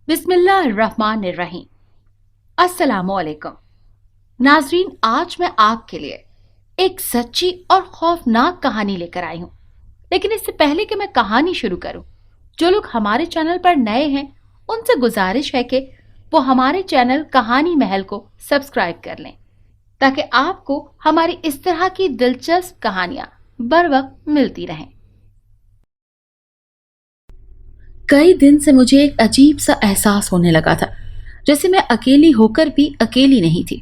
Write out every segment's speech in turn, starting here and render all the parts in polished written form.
बिस्मिल्लाहिर्रहमानिर्रहीम। अस्सलामुअलैकुम नाजरीन, आज मैं आपके लिए एक सच्ची और खौफनाक कहानी लेकर आई हूँ। लेकिन इससे पहले कि मैं कहानी शुरू करूँ, जो लोग हमारे चैनल पर नए हैं उनसे गुजारिश है कि वो हमारे चैनल कहानी महल को सब्सक्राइब कर लें, ताकि आपको हमारी इस तरह की दिलचस्प कहानियां बर वक्त मिलती रहें। कई दिन से मुझे एक अजीब सा एहसास होने लगा था, जैसे मैं अकेली होकर भी अकेली नहीं थी।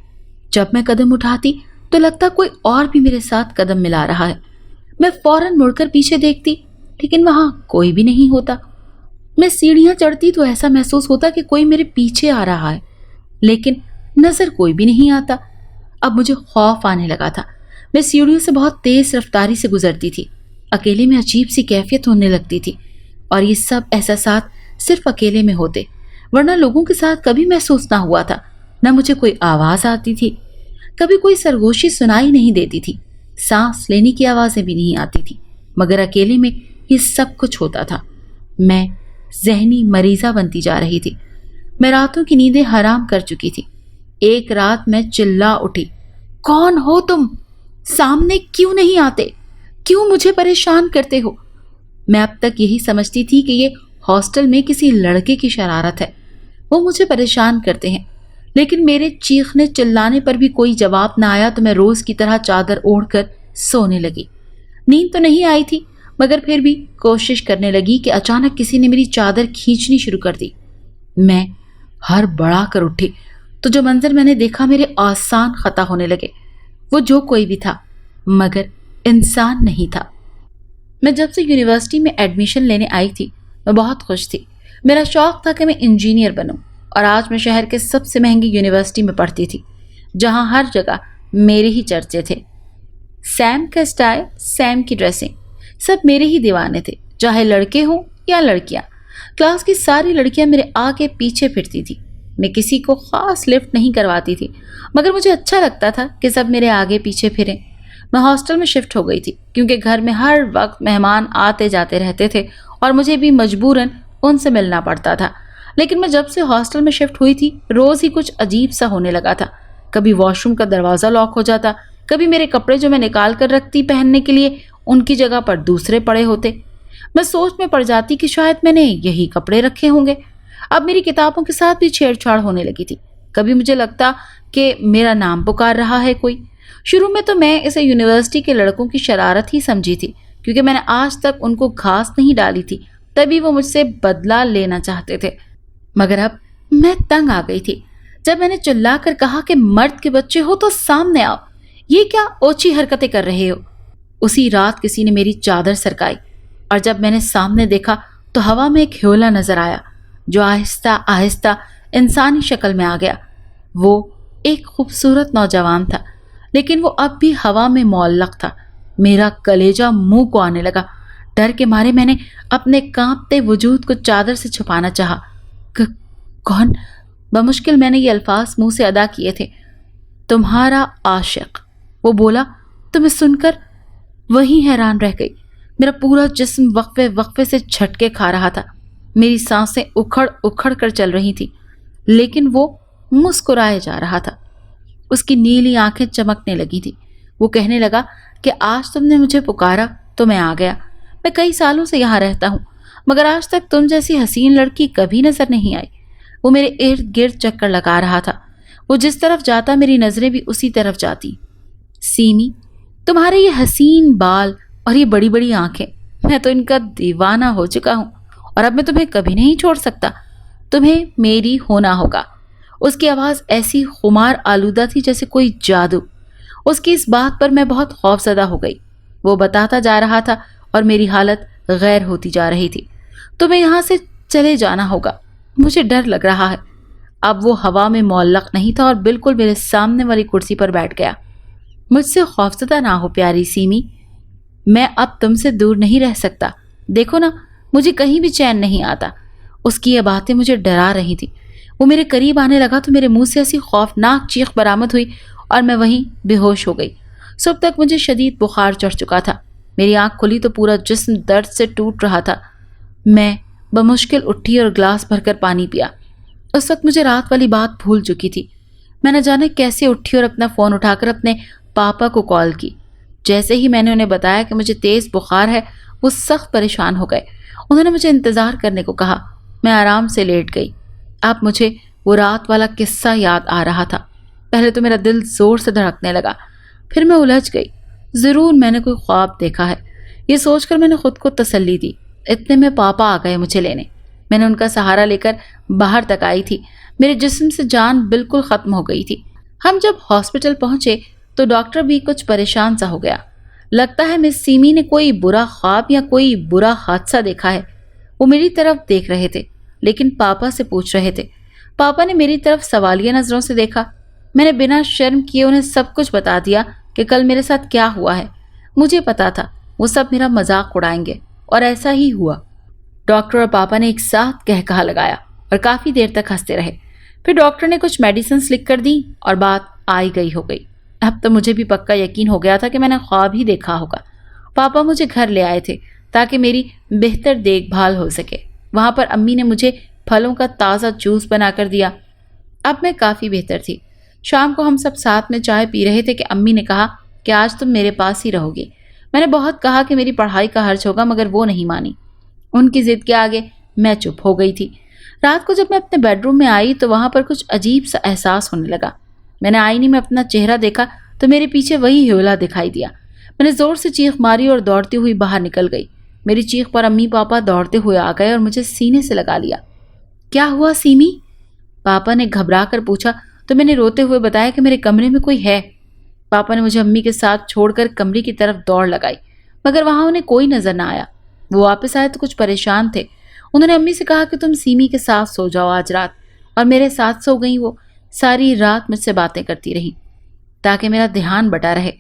जब मैं कदम उठाती तो लगता कोई और भी मेरे साथ कदम मिला रहा है। मैं फौरन मुड़कर पीछे देखती, लेकिन वहां कोई भी नहीं होता। मैं सीढ़ियां चढ़ती तो ऐसा महसूस होता कि कोई मेरे पीछे आ रहा है, लेकिन नजर कोई भी नहीं आता। अब मुझे खौफ आने लगा था। मैं सीढ़ियों से बहुत तेज रफ्तारी से गुजरती थी। अकेले में अजीब सी कैफियत होने लगती थी, और ये सब एहसासात सिर्फ अकेले में होते, वरना लोगों के साथ कभी महसूस ना हुआ था। न मुझे कोई आवाज आती थी, कभी कोई सरगोशी सुनाई नहीं देती थी, सांस लेने की आवाजें भी नहीं आती थी, मगर अकेले में ये सब कुछ होता था। मैं जहनी मरीजा बनती जा रही थी। मैं रातों की नींदें हराम कर चुकी थी। एक रात मैं चिल्ला उठी, कौन हो तुम? सामने क्यों नहीं आते? क्यों मुझे परेशान करते हो? मैं अब तक यही समझती थी कि ये हॉस्टल में किसी लड़के की शरारत है, वो मुझे परेशान करते हैं। लेकिन मेरे चीखने चिल्लाने पर भी कोई जवाब ना आया तो मैं रोज की तरह चादर ओढ़कर सोने लगी। नींद तो नहीं आई थी, मगर फिर भी कोशिश करने लगी कि अचानक किसी ने मेरी चादर खींचनी शुरू कर दी। मैं हड़बड़ा कर उठी तो जो मंजर मैंने देखा मेरे आसान खता होने लगे। वो जो कोई भी था, मगर इंसान नहीं था। मैं जब से यूनिवर्सिटी में एडमिशन लेने आई थी, मैं बहुत खुश थी। मेरा शौक था कि मैं इंजीनियर बनूं, और आज मैं शहर के सबसे महंगी यूनिवर्सिटी में पढ़ती थी, जहां हर जगह मेरे ही चर्चे थे। सैम का स्टाइल, सैम की ड्रेसिंग, सब मेरे ही दीवाने थे, चाहे लड़के हों या लड़कियां। क्लास की सारी लड़कियां मेरे आगे पीछे फिरती थी। मैं किसी को खास लिफ्ट नहीं करवाती थी, मगर मुझे अच्छा लगता था कि सब मेरे आगे पीछे फिरें। मैं हॉस्टल में शिफ्ट हो गई थी, क्योंकि घर में हर वक्त मेहमान आते जाते रहते थे और मुझे भी मजबूरन उनसे मिलना पड़ता था। लेकिन मैं जब से हॉस्टल में शिफ्ट हुई थी, रोज ही कुछ अजीब सा होने लगा था। कभी वॉशरूम का दरवाज़ा लॉक हो जाता, कभी मेरे कपड़े जो मैं निकाल कर रखती पहनने के लिए, उनकी जगह पर दूसरे पड़े होते। मैं सोच में पड़ जाती कि शायद मैंने यही कपड़े रखे होंगे। अब मेरी किताबों के साथ भी छेड़छाड़ होने लगी थी। कभी मुझे लगता कि मेरा नाम पुकार रहा है कोई। शुरू में तो मैं इसे यूनिवर्सिटी के लड़कों की शरारत ही समझी थी, क्योंकि मैंने आज तक उनको घास नहीं डाली थी, तभी वो मुझसे बदला लेना चाहते थे। मगर अब मैं तंग आ गई थी। जब मैंने चिल्ला कर कहा कि मर्द के बच्चे हो तो सामने आओ, ये क्या ओछी हरकतें कर रहे हो? उसी रात किसी ने मेरी चादर सरकाई, और जब मैंने सामने देखा तो हवा में एक ह्योला नजर आया, जो आहिस्ता आहिस्ता इंसानी शक्ल में आ गया। वो एक खूबसूरत नौजवान था, लेकिन वो अब भी हवा में मुअल्लक था। मेरा कलेजा मुंह को आने लगा। डर के मारे मैंने अपने कांपते वजूद को चादर से छुपाना चाहा। कौन? बमुश्किल मैंने ये अल्फाज मुंह से अदा किए थे। तुम्हारा आशिक, वो बोला। तुम्हें सुनकर वही हैरान रह गई। मेरा पूरा जिस्म वक्फे वक्फे से झटके खा रहा था। मेरी सांसें उखड़ उखड़ कर चल रही थी, लेकिन वो मुस्कुराए जा रहा था। उसकी नीली आंखें चमकने लगी थी। वो कहने लगा कि आज तुमने मुझे पुकारा तो मैं आ गया। मैं कई सालों से यहाँ रहता हूँ, मगर आज तक तुम जैसी हसीन लड़की कभी नजर नहीं आई। वो मेरे इर्द गिर्द चक्कर लगा रहा था। वो जिस तरफ जाता मेरी नजरें भी उसी तरफ जाती। सीमी, तुम्हारे ये हसीन बाल और ये बड़ी बड़ी आंखें, मैं तो इनका दीवाना हो चुका हूँ, और अब मैं तुम्हें कभी नहीं छोड़ सकता। तुम्हें मेरी होना होगा। उसकी आवाज़ ऐसी खुमार आलूदा थी जैसे कोई जादू। उसकी इस बात पर मैं बहुत खौफजदा हो गई। वो बताता जा रहा था और मेरी हालत गैर होती जा रही थी। तुम्हें यहाँ से चले जाना होगा, मुझे डर लग रहा है। अब वो हवा में मुअल्लक नहीं था और बिल्कुल मेरे सामने वाली कुर्सी पर बैठ गया। मुझसे खौफजदा ना हो प्यारी सीमी, मैं अब तुमसे दूर नहीं रह सकता। देखो ना, मुझे कहीं भी चैन नहीं आता। उसकी ये बातें मुझे डरा रही थी। वो मेरे करीब आने लगा तो मेरे मुंह से ऐसी खौफनाक चीख बरामद हुई और मैं वहीं बेहोश हो गई। सुबह तक मुझे शदीद बुखार चढ़ चुका था। मेरी आंख खुली तो पूरा जिस्म दर्द से टूट रहा था। मैं बमुश्किल उठी और ग्लास भरकर पानी पिया। उस वक्त मुझे रात वाली बात भूल चुकी थी। मैं न जाने कैसे उठी और अपना फ़ोन उठाकर अपने पापा को कॉल की। जैसे ही मैंने उन्हें बताया कि मुझे तेज़ बुखार है, वो सख्त परेशान हो गए। उन्होंने मुझे इंतज़ार करने को कहा। मैं आराम से लेट गई। अब मुझे वो रात वाला किस्सा याद आ रहा था। पहले तो मेरा दिल ज़ोर से धड़कने लगा, फिर मैं उलझ गई। ज़रूर मैंने कोई ख्वाब देखा है, ये सोचकर मैंने खुद को तसल्ली दी। इतने में पापा आ गए मुझे लेने। मैंने उनका सहारा लेकर बाहर तक आई थी। मेरे जिस्म से जान बिल्कुल ख़त्म हो गई थी। हम जब हॉस्पिटल पहुंचे तो डॉक्टर भी कुछ परेशान सा हो गया। लगता है मिस सीमी ने कोई बुरा ख्वाब या कोई बुरा हादसा देखा है। वो मेरी तरफ देख रहे थे, लेकिन पापा से पूछ रहे थे। पापा ने मेरी तरफ सवालिया नज़रों से देखा। मैंने बिना शर्म किए उन्हें सब कुछ बता दिया कि कल मेरे साथ क्या हुआ है। मुझे पता था वो सब मेरा मजाक उड़ाएंगे, और ऐसा ही हुआ। डॉक्टर और पापा ने एक साथ कहकहा लगाया और काफ़ी देर तक हंसते रहे। फिर डॉक्टर ने कुछ मेडिसिन लिख कर दी और बात आई गई हो गई। अब तो मुझे भी पक्का यकीन हो गया था कि मैंने ख्वाब ही देखा होगा। पापा मुझे घर ले आए थे ताकि मेरी बेहतर देखभाल हो सके। वहाँ पर अम्मी ने मुझे फलों का ताज़ा जूस बनाकर दिया। अब मैं काफ़ी बेहतर थी। शाम को हम सब साथ में चाय पी रहे थे कि अम्मी ने कहा कि आज तुम मेरे पास ही रहोगी। मैंने बहुत कहा कि मेरी पढ़ाई का खर्च होगा, मगर वो नहीं मानी। उनकी ज़िद के आगे मैं चुप हो गई थी। रात को जब मैं अपने बेडरूम में आई तो वहाँ पर कुछ अजीब सा एहसास होने लगा। मैंने आईने में अपना चेहरा देखा तो मेरे पीछे वही ह्योला दिखाई दिया। मैंने ज़ोर से चीख मारी और दौड़ती हुई बाहर निकल गई। मेरी चीख पर अम्मी पापा दौड़ते हुए आ गए और मुझे सीने से लगा लिया। क्या हुआ सीमी? पापा ने घबरा कर पूछा तो मैंने रोते हुए बताया कि मेरे कमरे में कोई है। पापा ने मुझे अम्मी के साथ छोड़कर कमरे की तरफ दौड़ लगाई, मगर वहां उन्हें कोई नजर ना आया। वो वापस आए तो कुछ परेशान थे। उन्होंने अम्मी से कहा कि तुम सीमी के साथ सो जाओ आज रात, और मेरे साथ सो गई। वो सारी रात मुझसे बातें करती रही ताकि मेरा ध्यान बटा रहे।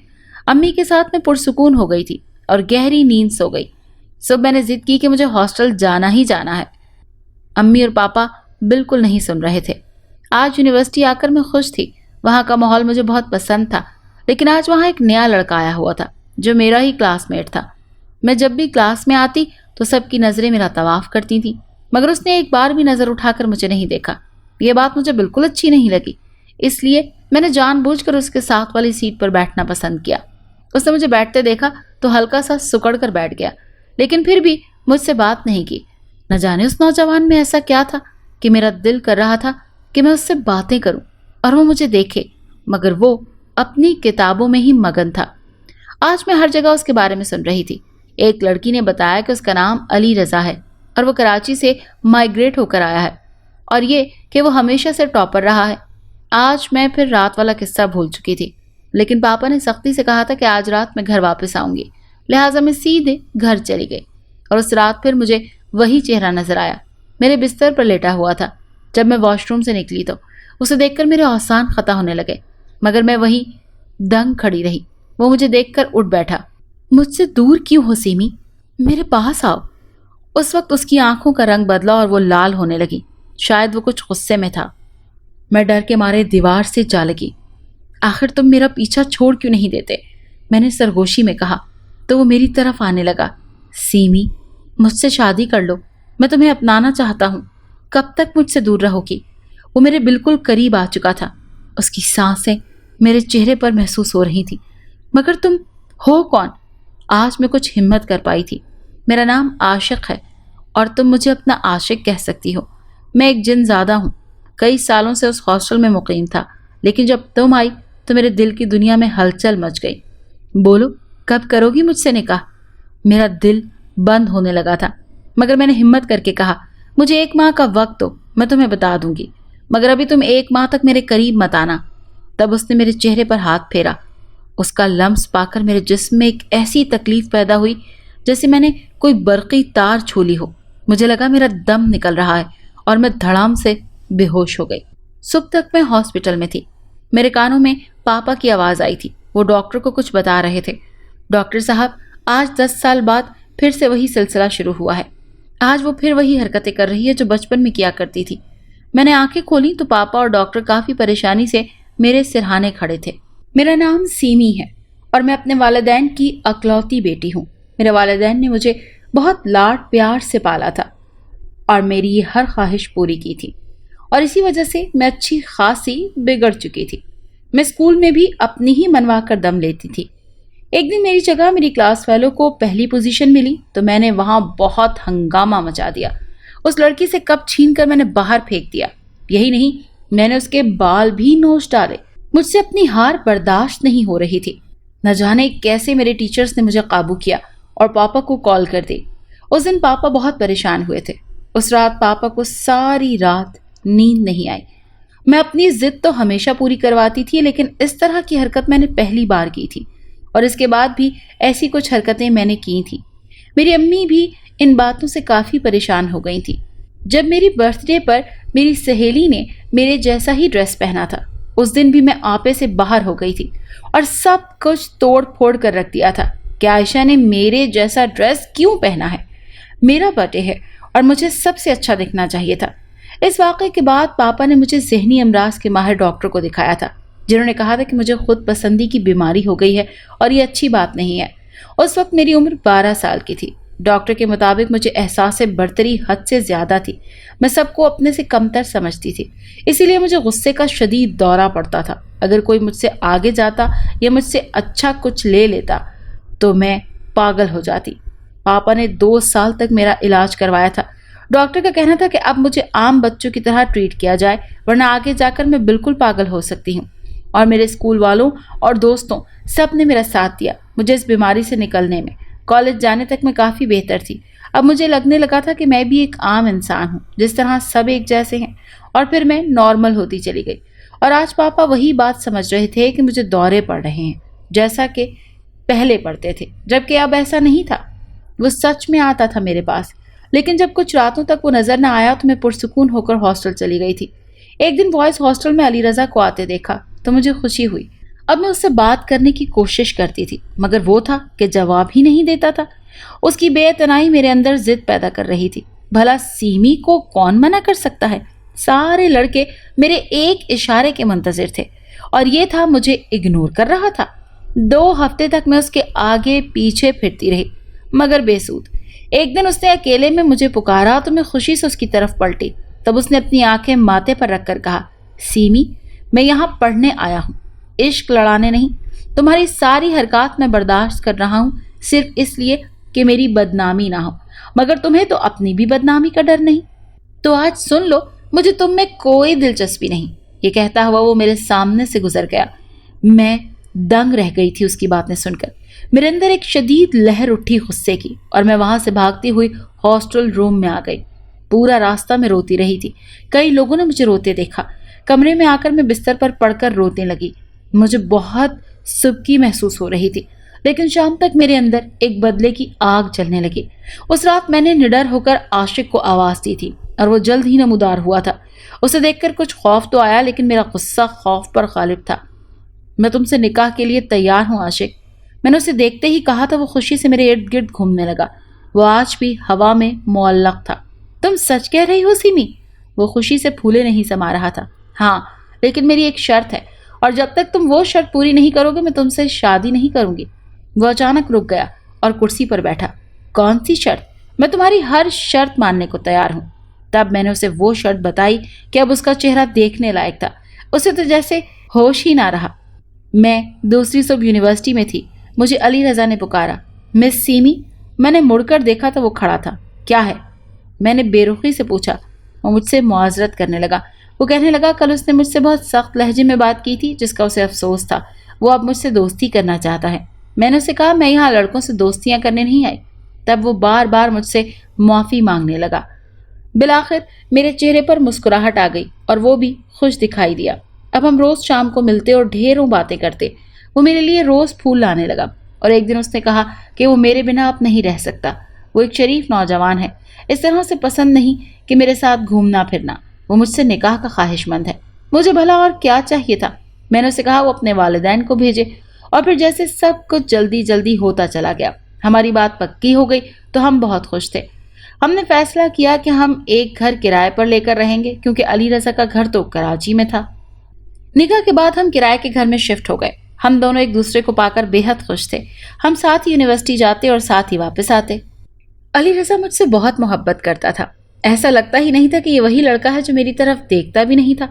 अम्मी के साथ मैं पुरसुकून हो गई थी और गहरी नींद सो गई। सुबह मैंने जिद की कि मुझे हॉस्टल जाना ही जाना है। अम्मी और पापा बिल्कुल नहीं सुन रहे थे। आज यूनिवर्सिटी आकर मैं खुश थी। वहाँ का माहौल मुझे बहुत पसंद था, लेकिन आज वहाँ एक नया लड़का आया हुआ था जो मेरा ही क्लासमेट था। मैं जब भी क्लास में आती तो सबकी नज़रें मेरा तवाफ करती थीं, मगर उसने एक बार भी नज़र उठाकर मुझे नहीं देखा। ये बात मुझे बिल्कुल अच्छी नहीं लगी, इसलिए मैंने जानबूझकर उसके साथ वाली सीट पर बैठना पसंद किया। उसने मुझे बैठते देखा तो हल्का सा सुकड़ कर बैठ गया, लेकिन फिर भी मुझसे बात नहीं की। न जाने उस नौजवान में ऐसा क्या था कि मेरा दिल कर रहा था कि मैं उससे बातें करूं और वो मुझे देखे, मगर वो अपनी किताबों में ही मगन था। आज मैं हर जगह उसके बारे में सुन रही थी। एक लड़की ने बताया कि उसका नाम अली रज़ा है और वो कराची से माइग्रेट होकर आया है, और ये कि वो हमेशा से टॉपर रहा है। आज मैं फिर रात वाला किस्सा भूल चुकी थी, लेकिन पापा ने सख्ती से कहा था कि आज रात मैं घर वापस आऊंगी, लिहाजा मैं सीधे घर चली गई। और उस रात फिर मुझे वही चेहरा नजर आया। मेरे बिस्तर पर लेटा हुआ था। जब मैं वॉशरूम से निकली तो उसे देखकर मेरे औसान खता होने लगे, मगर मैं वहीं दंग खड़ी रही। वो मुझे देखकर उठ बैठा। मुझसे दूर क्यों हो सीमी? मेरे पास आओ। उस वक्त उसकी आंखों का रंग बदला और वो लाल होने लगी। शायद वो कुछ गुस्से में था। मैं डर के मारे दीवार से जा लगी। आखिर तुम मेरा पीछा छोड़ क्यों नहीं देते? मैंने सरगोशी में कहा तो वो मेरी तरफ आने लगा। सीमी, मुझसे शादी कर लो, मैं तुम्हें अपनाना चाहता हूँ। कब तक मुझसे दूर रहोगी? वो मेरे बिल्कुल करीब आ चुका था। उसकी सांसें मेरे चेहरे पर महसूस हो रही थी। मगर तुम हो कौन? आज मैं कुछ हिम्मत कर पाई थी। मेरा नाम आशिक है और तुम मुझे अपना आशिक कह सकती हो। मैं एक जिनज़ादा हूँ। कई सालों से उस हॉस्टल में मुकीम था, लेकिन जब तुम आई तो मेरे दिल की दुनिया में हलचल मच गई। बोलो, कब करोगी मुझसे निकाह? मेरा दिल बंद होने लगा था, मगर मैंने हिम्मत करके कहा, मुझे 1 माह का वक्त दो, मैं तुम्हें बता दूंगी, मगर अभी तुम 1 माह तक मेरे करीब मत आना। तब उसने मेरे चेहरे पर हाथ फेरा। उसका लम्स पाकर मेरे जिस्म में एक ऐसी तकलीफ पैदा हुई जैसे मैंने कोई बरक़ी तार छू ली हो। मुझे लगा मेरा दम निकल रहा है और मैं धड़ाम से बेहोश हो गई। सुबह तक मैं हॉस्पिटल में थी। मेरे कानों में पापा की आवाज़ आई थी। वो डॉक्टर को कुछ बता रहे थे। डॉक्टर साहब, आज 10 साल बाद फिर से वही सिलसिला शुरू हुआ है। आज वो फिर वही हरकतें कर रही है जो बचपन में किया करती थी। मैंने आंखें खोली तो पापा और डॉक्टर काफ़ी परेशानी से मेरे सिरहाने खड़े थे। मेरा नाम सीमी है और मैं अपने वालिदैन की अकलौती बेटी हूँ। मेरे वालिदैन ने मुझे बहुत लाड प्यार से पाला था और मेरी ये हर ख्वाहिश पूरी की थी। और इसी वजह से मैं अच्छी खासी बिगड़ चुकी थी। मैं स्कूल में भी अपनी ही मनवा कर दम लेती थी। एक दिन मेरी जगह मेरी क्लास वालों को पहली पोजीशन मिली तो मैंने वहां बहुत हंगामा मचा दिया। उस लड़की से कप छीन कर मैंने बाहर फेंक दिया। यही नहीं, मैंने उसके बाल भी नोच डाले। मुझसे अपनी हार बर्दाश्त नहीं हो रही थी। न जाने कैसे मेरे टीचर्स ने मुझे काबू किया और पापा को कॉल कर दी। उस दिन पापा बहुत परेशान हुए थे। उस रात पापा को सारी रात नींद नहीं आई। मैं अपनी जिद तो हमेशा पूरी करवाती थी, लेकिन इस तरह की हरकत मैंने पहली बार की थी और इसके बाद भी ऐसी कुछ हरकतें मैंने की थी। मेरी अम्मी भी इन बातों से काफी परेशान हो गई थी। जब मेरी बर्थडे पर मेरी सहेली ने मेरे जैसा ही ड्रेस पहना था, उस दिन भी मैं आपे से बाहर हो गई थी और सब कुछ तोड़ फोड़ कर रख दिया था कि आयशा ने मेरे जैसा ड्रेस क्यों पहना है। मेरा बर्थडे है और मुझे सबसे अच्छा दिखना चाहिए था। इस वाक़े के बाद पापा ने मुझे ज़हनी अमराज के माहिर डॉक्टर को दिखाया था, जिन्होंने कहा था कि मुझे खुद पसंदी की बीमारी हो गई है और ये अच्छी बात नहीं है। उस वक्त मेरी उम्र 12 साल की थी। डॉक्टर के मुताबिक मुझे एहसास बर्तरी हद से ज़्यादा थी। मैं सबको अपने से कमतर समझती थी, इसीलिए मुझे गुस्से का शदीद दौरा पड़ता था। अगर कोई मुझसे आगे जाता या मुझसे अच्छा कुछ ले लेता तो मैं पागल हो जाती। पापा ने 2 साल तक मेरा इलाज करवाया था। डॉक्टर का कहना था कि अब मुझे आम बच्चों की तरह ट्रीट किया जाए, वरना आगे जाकर मैं बिल्कुल पागल हो सकती हूँ। और मेरे स्कूल वालों और दोस्तों सब ने मेरा साथ दिया मुझे इस बीमारी से निकलने में। कॉलेज जाने तक मैं काफ़ी बेहतर थी। अब मुझे लगने लगा था कि मैं भी एक आम इंसान हूँ, जिस तरह सब एक जैसे हैं। और फिर मैं नॉर्मल होती चली गई। और आज पापा वही बात समझ रहे थे कि मुझे दौरे पड़ रहे हैं, जैसा कि पहले पड़ते थे, जबकि अब ऐसा नहीं था। वो सच में आता था मेरे पास। लेकिन जब कुछ रातों तक वो नजर न आया तो मैं पुरसुकून होकर हॉस्टल चली गई थी। एक दिन बॉयज हॉस्टल में अली रजा को आते देखा तो मुझे खुशी हुई। अब मैं उससे बात करने की कोशिश करती थी, मगर वो था कि जवाब ही नहीं देता था। उसकी बेइतनाई मेरे अंदर जिद पैदा कर रही थी। भला सीमी को कौन मना कर सकता है? सारे लड़के मेरे एक इशारे के मुंतजिर थे और ये था मुझे इग्नोर कर रहा था। 2 हफ्ते तक मैं उसके आगे पीछे फिरती रही, मगर बेसूद। एक दिन उसने अकेले में मुझे पुकारा तो मैं खुशी से उसकी तरफ पलटी। तब उसने अपनी आंखें माथे पर रखकर कहा, सीमी, मैं यहाँ पढ़ने आया हूँ, इश्क लड़ाने नहीं। तुम्हारी सारी हरकत मैं बर्दाश्त कर रहा हूँ सिर्फ इसलिए कि मेरी बदनामी ना हो, मगर तुम्हें तो अपनी भी बदनामी का डर नहीं। तो आज सुन लो, मुझे तुम में कोई दिलचस्पी नहीं। ये कहता हुआ वो मेरे सामने से गुजर गया। मैं दंग रह गई थी उसकी बातें सुनकर। मेरे अंदर एक शदीद लहर उठी गुस्से की और मैं वहां से भागती हुई हॉस्टल रूम में आ गई। पूरा रास्ता मैं रोती रही थी। कई लोगों ने मुझे रोते देखा। कमरे में आकर मैं बिस्तर पर पड़कर रोने लगी। मुझे बहुत सुबकी महसूस हो रही थी, लेकिन शाम तक मेरे अंदर एक बदले की आग जलने लगी। उस रात मैंने निडर होकर आशिक को आवाज दी थी और वो जल्द ही नमूदार हुआ था। उसे देखकर कुछ खौफ तो आया, लेकिन मेरा गुस्सा खौफ पर गालिब था। मैं तुमसे निकाह के लिए तैयार हूँ आशिक, मैंने उसे देखते ही कहा था। वो खुशी से मेरे इर्द गिर्द घूमने लगा। वो आज भी हवा में मुअल्लक था। तुम सच कह रही हो सीमी? वो खुशी से फूले नहीं समा रहा था। हाँ, लेकिन मेरी एक शर्त है और जब तक तुम वो शर्त पूरी नहीं करोगे मैं तुमसे शादी नहीं करूंगी। वो अचानक रुक गया और कुर्सी पर बैठा। कौन सी शर्त? मैं तुम्हारी हर शर्त मानने को तैयार हूँ। तब मैंने उसे वो शर्त बताई कि अब उसका चेहरा देखने लायक था। उसे तो जैसे होश ही ना रहा। मैं दूसरी सब यूनिवर्सिटी में थी। मुझे अली रजा ने पुकारा, मिस सीमी। मैंने मुड़कर देखा तो वो खड़ा था। क्या है? मैंने बेरुखी से पूछा। वो मुझसे मुआजरत करने लगा। वो कहने लगा, कल उसने मुझसे बहुत सख्त लहजे में बात की थी जिसका उसे अफसोस था। वो अब मुझसे दोस्ती करना चाहता है। मैंने उसे कहा, मैं यहाँ लड़कों से दोस्तियाँ करने नहीं आई। तब वो बार बार मुझसे माफ़ी मांगने लगा। बिलाखिर मेरे चेहरे पर मुस्कुराहट आ गई और वो भी खुश दिखाई दिया। अब हम रोज़ शाम को मिलते और ढेरों बातें करते। वो मेरे लिए रोज़ फूल लाने लगा और एक दिन उसने कहा कि वो मेरे बिना अब नहीं रह सकता। वो एक शरीफ नौजवान है, इस तरह से पसंद नहीं कि मेरे साथ घूमना फिरना। वो मुझसे निकाह का ख्वाहिशमंद है। मुझे भला और क्या चाहिए था? मैंने उसे कहा वो अपने वालिदैन को भेजे और फिर जैसे सब कुछ जल्दी जल्दी होता चला गया। हमारी बात पक्की हो गई तो हम बहुत खुश थे। हमने फैसला किया कि हम एक घर किराए पर लेकर रहेंगे, क्योंकि अली रजा का घर तो कराची में था। निकाह के बाद हम किराए के घर में शिफ्ट हो गए। हम दोनों एक दूसरे को पाकर बेहद खुश थे। हम साथ ही यूनिवर्सिटी जाते और साथ ही वापस आते। अली रजा मुझसे बहुत मोहब्बत करता था। ऐसा लगता ही नहीं था कि ये वही लड़का है जो मेरी तरफ देखता भी नहीं था।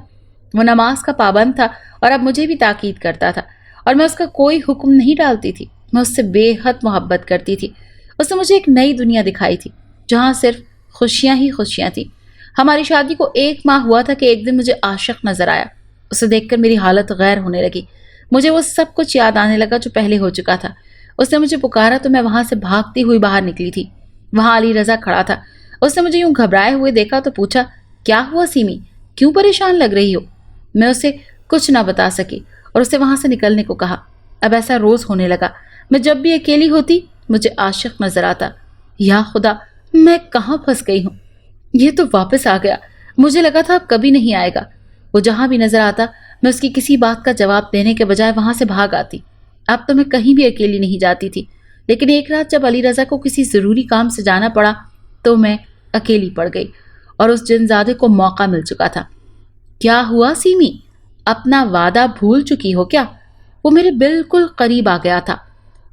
वो नमाज का पाबंद था और अब मुझे भी ताकीद करता था, और मैं उसका कोई हुक्म नहीं डालती थी। मैं उससे बेहद मोहब्बत करती थी। उसने मुझे एक नई दुनिया दिखाई थी जहाँ सिर्फ खुशियाँ ही खुशियाँ थी। हमारी शादी को 1 माह हुआ था कि एक दिन मुझे आशिक नजर आया। उसे देखकर मेरी हालत गैर होने लगी। मुझे वो सब कुछ याद आने लगा जो पहले हो चुका था। उसने मुझे पुकारा तो मैं वहां से भागती हुई बाहर निकली थी। वहां अली रजा खड़ा था। उसने मुझे यूं घबराए हुए देखा तो पूछा, क्या हुआ सीमी, क्यों परेशान लग रही हो? मैं उसे कुछ ना बता सकी और उसे वहां से निकलने को कहा। अब ऐसा रोज होने लगा। मैं जब भी अकेली होती मुझे आशिक नजर आता। या खुदा, मैं कहाँ फंस गई हूँ। ये तो वापस आ गया। मुझे लगा था अब कभी नहीं आएगा। वो जहां भी नजर आता मैं उसकी किसी बात का जवाब देने के बजाय वहां से भाग आती। अब तो मैं कहीं भी अकेली नहीं जाती थी, लेकिन एक रात जब अली रजा को किसी जरूरी काम से जाना पड़ा तो मैं अकेली पड़ गई और उस जिनजादे को मौका मिल चुका था। क्या हुआ सीमी, अपना वादा भूल चुकी हो क्या? वो मेरे बिल्कुल करीब आ गया था।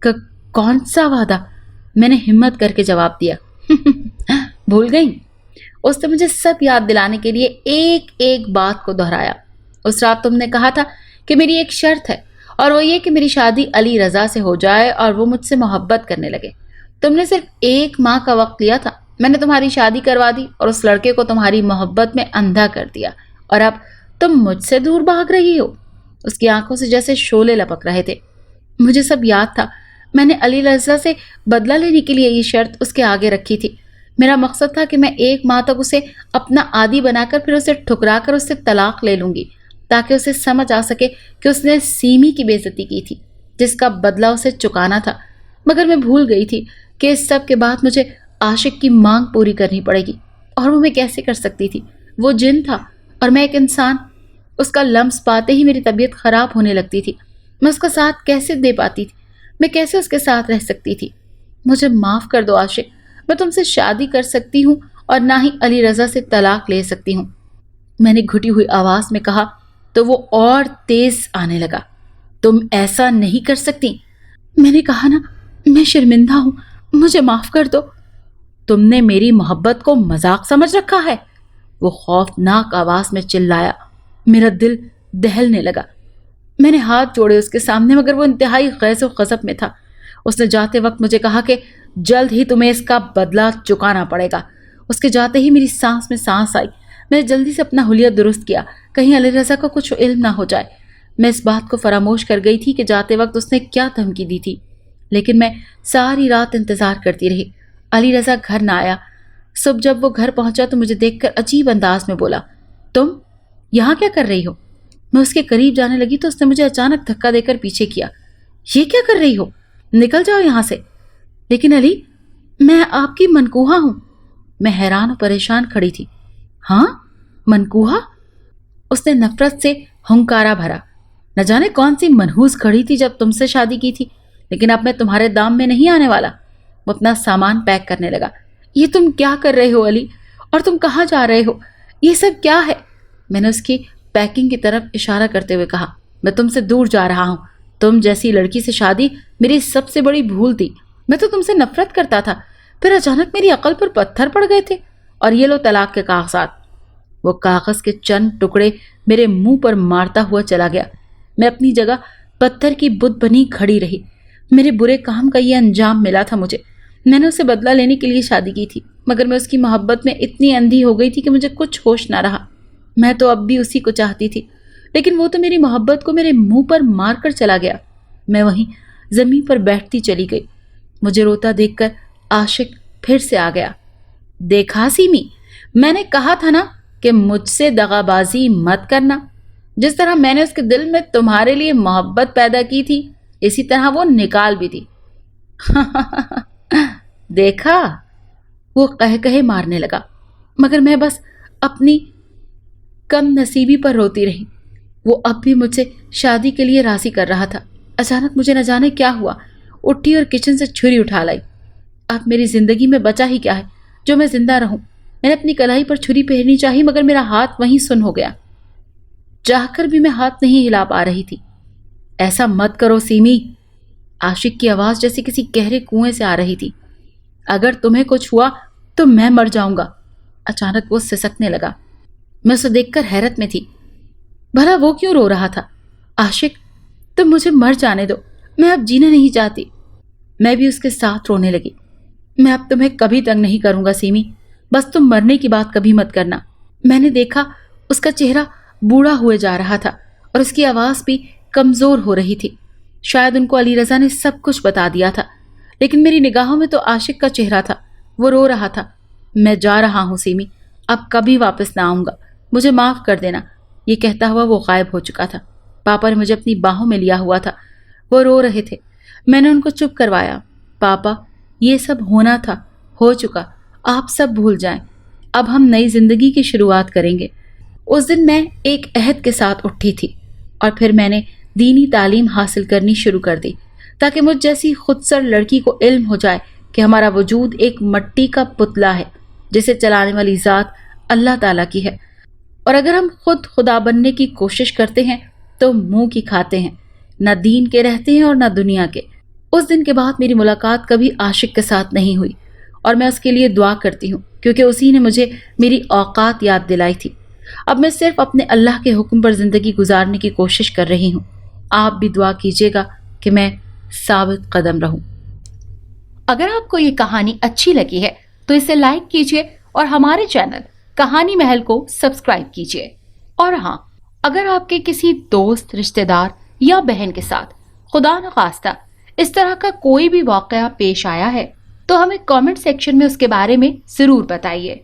कौन सा वादा? मैंने हिम्मत करके जवाब दिया। भूल गई? उसने मुझे सब याद दिलाने के लिए एक एक बात को दोहराया। उस रात तुमने कहा था कि मेरी एक शर्त है, और वो ये कि मेरी शादी अली रजा से हो जाए और वो मुझसे मोहब्बत करने लगे। तुमने सिर्फ 1 माह का वक्त लिया था। मैंने तुम्हारी शादी करवा दी और उस लड़के को तुम्हारी मोहब्बत में अंधा कर दिया, और अब तुम मुझसे दूर भाग रही हो। उसकी आंखों से जैसे शोले लपक रहे थे। मुझे सब याद था। मैंने अली रजा से बदला लेने के लिए ये शर्त उसके आगे रखी थी। मेरा मकसद था कि मैं 1 माह तक उसे अपना आदी बनाकर फिर उसे ठुकरा कर उससे तलाक ले लूंगी, ताकि उसे समझ आ सके कि उसने सीमी की बेइज्जती की थी, जिसका बदला उसे चुकाना था। मगर मैं भूल गई थी कि इस सब के बाद मुझे आशिक की मांग पूरी करनी पड़ेगी, और वो मैं कैसे कर सकती थी? वो जिन था और मैं एक इंसान। उसका लम्स पाते ही मेरी तबीयत खराब होने लगती थी। मैं उसका साथ कैसे दे पाती थी? मैं कैसे उसके साथ रह सकती थी? मुझे माफ कर दो आशिक। मैं तुमसे शादी कर सकती हूँ और ना ही अली रजा से तलाक ले सकती हूँ, मैंने घुटी हुई आवाज में कहा। तो वो और तेज आने लगा। तुम ऐसा नहीं कर सकती। मैंने कहा ना, मैं शर्मिंदा हूं, मुझे माफ कर दो। तुमने मेरी मोहब्बत को मजाक समझ रखा है, वो खौफनाक आवाज में चिल्लाया। मेरा दिल दहलने लगा। मैंने हाथ जोड़े उसके सामने, मगर वो इंतहाई गैज़ो गज़ब में था। उसने जाते वक्त मुझे कहा कि जल्द ही तुम्हें इसका बदला चुकाना पड़ेगा। उसके जाते ही मेरी सांस में सांस आई। मैंने जल्दी से अपना हुलिया दुरुस्त किया, कहीं अली रजा को कुछ इल्म ना हो जाए। मैं इस बात को फरामोश कर गई थी कि जाते वक्त उसने क्या धमकी दी थी, लेकिन मैं सारी रात इंतजार करती रही। अली रजा घर ना आया। सुबह जब वो घर पहुंचा तो मुझे देखकर अजीब अंदाज में बोला, तुम यहाँ क्या कर रही हो? मैं उसके करीब जाने लगी तो उसने मुझे अचानक धक्का देकर पीछे किया। ये क्या कर रही हो? निकल जाओ यहाँ से। लेकिन अली, मैं आपकी मनकूहा हूं। मैं हैरान और परेशान खड़ी थी। हाँ, मनकूहा? उसने नफरत से हुंकारा भरा। न जाने कौन सी मनहूस खड़ी थी जब तुमसे शादी की थी, लेकिन अब मैं तुम्हारे दाम में नहीं आने वाला। वो अपना सामान पैक करने लगा। ये तुम क्या कर रहे हो अली? और तुम कहाँ जा रहे हो? ये सब क्या है? मैंने उसकी पैकिंग की तरफ इशारा करते हुए कहा। मैं तुमसे दूर जा रहा हूं। तुम जैसी लड़की से शादी मेरी सबसे बड़ी भूल थी। मैं तो तुमसे नफरत करता था, फिर अचानक मेरी अकल पर पत्थर पड़ गए थे, और ये लो तलाक के कागजात। वो कागज के चंद टुकड़े मेरे मुंह पर मारता हुआ चला गया। मैं अपनी जगह पत्थर की बुत बनी खड़ी रही। मेरे बुरे काम का ये अंजाम मिला था मुझे। मैंने उसे बदला लेने के लिए शादी की थी, मगर मैं उसकी मोहब्बत में इतनी अंधी हो गई थी कि मुझे कुछ होश ना रहा। मैं तो अब भी उसी को चाहती थी, लेकिन वो तो मेरी मोहब्बत को मेरे मुंह पर मार कर चला गया। मैं वहीं जमीन पर बैठती चली गई। मुझे रोता देखकर आशिक फिर से आ गया। देखा सीमी, मैंने कहा था ना कि मुझसे दगाबाजी मत करना। जिस तरह मैंने उसके दिल में तुम्हारे लिए मोहब्बत पैदा की थी, इसी तरह वो निकाल भी दी। देखा? वो कह कहे मारने लगा, मगर मैं बस अपनी कम नसीबी पर रोती रही। वो अब भी मुझसे शादी के लिए राजी कर रहा था। अचानक मुझे न जाने क्या हुआ, उठी और किचन से छुरी उठा लाई। अब मेरी जिंदगी में बचा ही क्या है जो मैं जिंदा रहूं। मैंने अपनी कलाई पर छुरी फेरनी चाहिए, मगर मेरा हाथ वहीं सुन हो गया। चाहकर भी मैं हाथ नहीं हिला पा रही थी। ऐसा मत करो सीमी, आशिक की आवाज जैसे किसी गहरे कुएं से आ रही थी। अगर तुम्हें कुछ हुआ तो मैं मर जाऊंगा। अचानक वो सिसकने लगा। मैं उसे देखकर हैरत में थी। भला वो क्यों रो रहा था? आशिक, तुम मुझे मर जाने दो, मैं अब जीना नहीं चाहती। मैं भी उसके साथ रोने लगी। मैं अब तुम्हें कभी तंग नहीं करूंगा सीमी, बस तुम मरने की बात कभी मत करना। मैंने देखा उसका चेहरा बूढ़ा हुए जा रहा था और उसकी आवाज भी कमजोर हो रही थी। शायद उनको अली रजा ने सब कुछ बता दिया था, लेकिन मेरी निगाहों में तो आशिक का चेहरा था। वो रो रहा था। मैं जा रहा हूँ सीमी, अब कभी वापस ना आऊंगा, मुझे माफ कर देना। ये कहता हुआ वो गायब हो चुका था। पापा ने मुझे अपनी बाहों में लिया हुआ था। वो रो रहे थे। मैंने उनको चुप करवाया। पापा, ये सब होना था, हो चुका, आप सब भूल जाएं। अब हम नई जिंदगी की शुरुआत करेंगे। उस दिन मैं एक अहद के साथ उठी थी और फिर मैंने दीनी तालीम हासिल करनी शुरू कर दी, ताकि मुझ जैसी खुदसर लड़की को इल्म हो जाए कि हमारा वजूद एक मिट्टी का पुतला है जिसे चलाने वाली ज़ात अल्लाह ताला की है, और अगर हम खुद खुदा बनने की कोशिश करते हैं तो मुंह की खाते हैं, न दीन के रहते हैं और न दुनिया के। उस दिन के बाद मेरी मुलाकात कभी आशिक के साथ नहीं हुई और मैं उसके लिए दुआ करती हूँ, क्योंकि उसी ने मुझे मेरी औकात याद दिलाई थी। अब मैं सिर्फ अपने अल्लाह के हुक्म पर जिंदगी गुजारने की कोशिश कर रही हूँ। आप भी दुआ कीजिएगा कि मैं साबित कदम रहूं। अगर आपको ये कहानी अच्छी लगी है तो इसे लाइक कीजिए और हमारे चैनल कहानी महल को सब्सक्राइब कीजिए। और हाँ, अगर आपके किसी दोस्त, रिश्तेदार या बहन के साथ खुदा न खास्ता इस तरह का कोई भी वाकया पेश आया है तो हमें कमेंट सेक्शन में उसके बारे में जरूर बताइए।